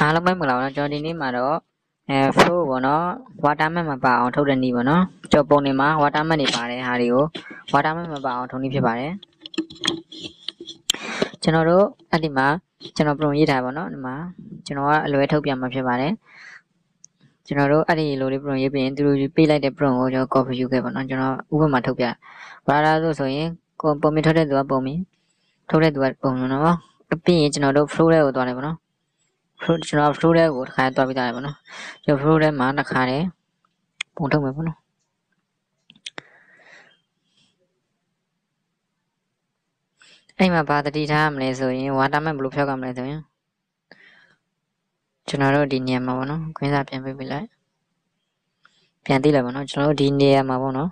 အားလုံးပဲမလားကျွန်တော်ဒီနေ့မှာတော့flow ပေါ့နော် watermark မပါအောင်ထုတ်တဲ့နည်းပေါ့နော်ကျွန်တော်ပုံနေမှာ watermark တွေပါတယ်ဟာတွေကို watermark မပါအောင်ထုတ်နည်းဖြစ်ပါတယ်ကျွန်တော်တို့အဲ့ဒီမှာကျွန်တော်ပုံရေးထားပါတော့ဒီမှာကျွန်တော်ကအလွယ်ထုတ်ပြမှာဖြစ်ပါတယ်ကျွန်တော်တို့အဲ့ဒီလိုလေးပုံရေးပြီးရင်သူတို့ပေးလိုက်တဲ့ပုံကိုကျွန်တော် copy ယူခဲ့ပါတော့ကျွန်တော်ဥပမာထုတ်ပြဘာသာဆိုရင်ပုံမြင်ထုတ်တဲ့သူကပုံမြင်ထုတ်တဲ့သူကပုံနော်ပြီးရင်ကျွန်တော်တို့ flow တွေကိုသွားတယ်ပေါ့နော်ကျွန်တော် flow တွေကိုတစ်ခါတွားပြီးသားတယ်ပေါ့နော်ကျွန်တော် flow ထဲမှာတစ်ခါတည်းပုံထုတ်မယ်ပေါ့နော်အဲ့မှာဘာတတိထားမလဲဆိုရင် watermark ဘယ်လိုဖြောက်ကမလဲဆိုရင်ကျွန်တော်တို့ဒီနေရာမှာပေါ့နော်ခွင်းစားပြန်ပေးလိုက်ပြန်သိလိုက်ပေါ့နော်ကျွန်တော်တို့ဒီနေရာမှာပေါ့နော်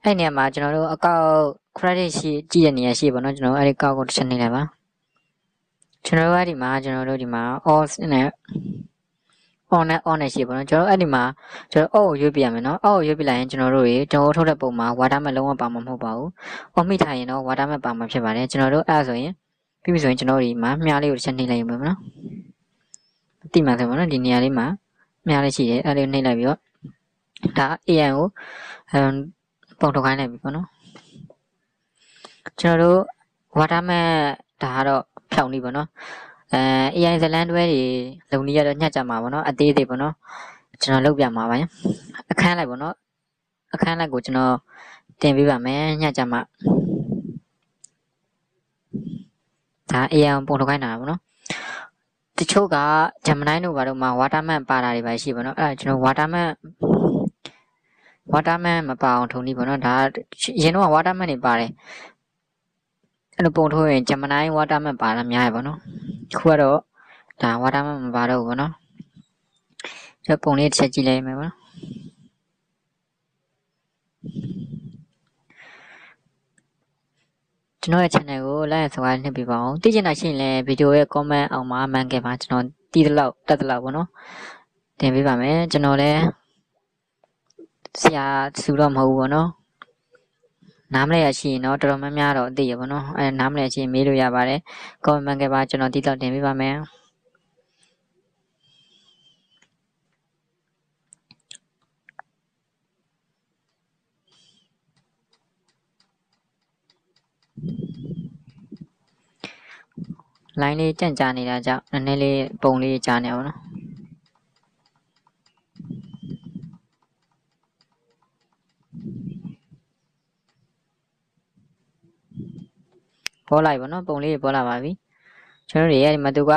အဲ့နေရာမှာကျွန်တော်တို့အကောက် credit ရှိကြည့်ရနေရရှိပေါ့နော်ကျွန်တော်အဲ့ဒီကောက်ကိုတစ်ချက်နေလိုက်ပါကျွန်တော်တို့အဲ့ဒီမှာကျွန်တော်တို့ဒီမှာ off နဲ့ on နဲ့ရှိပေါ့နော်ကျွန်တော်အဲ့ဒီမှာကျွန်တော်အောက်ကိုရွေးပြရမယ်နော်အောက်ကိုရွေးပြလိုက်ရင်ကျွန်တော်တို့ထုတ်တဲ့ပုံမှာ watermark လုံးဝပါမှာမဟုတ်ပါဘူးအောက်မိထားရင်တော့ watermark ပါမှာဖြစ်ပါတယ်ကျွန်တော်တို့အဲ့ဆိုရင်ပြီးပြီဆိုရင်ကျွန်တော်ဒီမှာမြားလေးကိုတစ်ချက်နှိပ်လိုက်ရမယ်နော်တိမှဆိုပေါ့နော်ဒီနေရာလေးမှာမြားလေးရှိတယ်အဲ့လေးနှိပ်လိုက်ပြီးတော့ဒါ AN ကိုပုံထုတ်ခိုင်းလိုက်ပြီပေါ့နော်ကျွန်တော်တို့ watermark ဒါကတော့ဖြောင်းနေပေါ့နော်AI ဇလန်တွဲတွေလုံနေရတော့ညှက်ကြမှာပေါ့နော်အသေးသေးပေါ့နော်ကျွန်တော်လုပ်ပြမှာပါအခန်းလိုက်ပေါ့နော်အခန်းလိုက်ကိုကျွန်တော်တင်ပေးပါမယ်ညှက်ကြမှာဒါ AI ပုံထုတ်ခိုင်းတာပေါ့နော်တချို့က Gemini တို့ဘာလို့မှ watermark ပါတာတွေပါရှိပေါ့နော်အဲ့ဒါကျွန်တော် watermark မပါအောင်ထုံနေပေါ့နော်ဒါရင်တော့ watermark တွေပါတယ်အဲ့လိုပုံထုတ်ရင် Gemini watermark ပါတာများရပေါ့နော်ခုကတော့ဒါ watermark မပါတော့ဘူးပေါ့နော်ကျွန်တော်ပုံလေးတစ်ချက်ကြည့်လိုက်မယ်ပေါ့နော်ကျွန်တော်ရဲ့ channel ကို like ဆွဲနှိပ်ပေးပါအောင်သိချင်တာရှိရင်လည်းဗီဒီယိုရဲ့ comment အောက်မှာမှန်ခဲ့ပါကျွန်တော်တီးတလောက်တက်တလောက်ပေါ့နော်တင်ပေးပါမယ်ကျွန်တော်လည်းဆရာစုတော့မဟုတ်ဘူးပေါ့နော်နားမလဲရရှိရင်တော့တော်တော်များများတော့သိရပါတော့အဲနားမလဲရှိရင်မေးလို့ရပါတယ် comment မှန်ခဲ့ပါကျွန်တော်တီးတော့တင်ပေးပါမယ်လိုင်းလေးကြန့်ကြာနေတာကြောင့်နည်းနည်းလေးပုံလေးကြာနေပါတော့ပေါ်လိုက်ပါနော်ပုံလေးပေါ်လာပါပြီကျွန်တော်တို့ရဲ့ဒီမှာသူက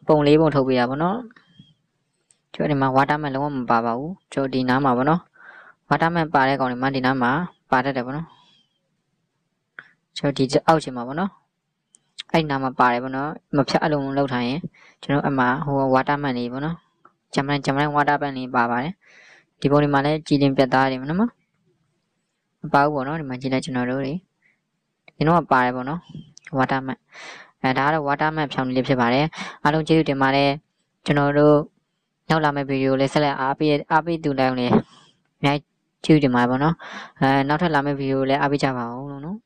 ပုံလေးပုံထုတ်ပေးတာပေါ့နော်ကျွန်တော်ဒီမှာ watermark လုံးဝမပါပါဘူးကျွန်တော်ဒီနားမှာပေါ့နော် watermark ပါတဲ့ကောင်တွေမှာဒီနားမှာပါတတ်တယ်ပေါ့နော်ကျွန်တော်ဒီအောက်ချင်မှာပေါ့နော်အဲ့နားမှာပါတယ်ပေါ့နော်မဖြတ်အလုံးလောက်ထားရင်ကျွန်တော်အမှဟို watermark နေပေါ့နော်ဂျမန် watermark နေပါပါတယ်ဒီပုံဒီမှာလည်းကြည်တင်ပြတ်သားတယ်နော်မပါဘူးပေါ့နော်ဒီမှာကြည့်လိုက်ကျွန်တော်တို့တွေဒီတော့ပါတယ်ပေါ့နော် watermark ဒါကတော့ watermark ဖြောင်းနေလေးဖြစ်ပါတယ်အားလုံးကျေးဇူးတင်ပါတယ်ကျွန်တော်တို့နောက်လာမယ့်ဗီဒီယိုလေးဆက်လက်အားပေးတူလိုက်အောင်လေအများကြီးကျေးဇူးတင်ပါတယ်ပေါ့နော်နောက်ထပ်လာမယ့်ဗီဒီယိုလေးအားပေးကြပါဦးလို့နော်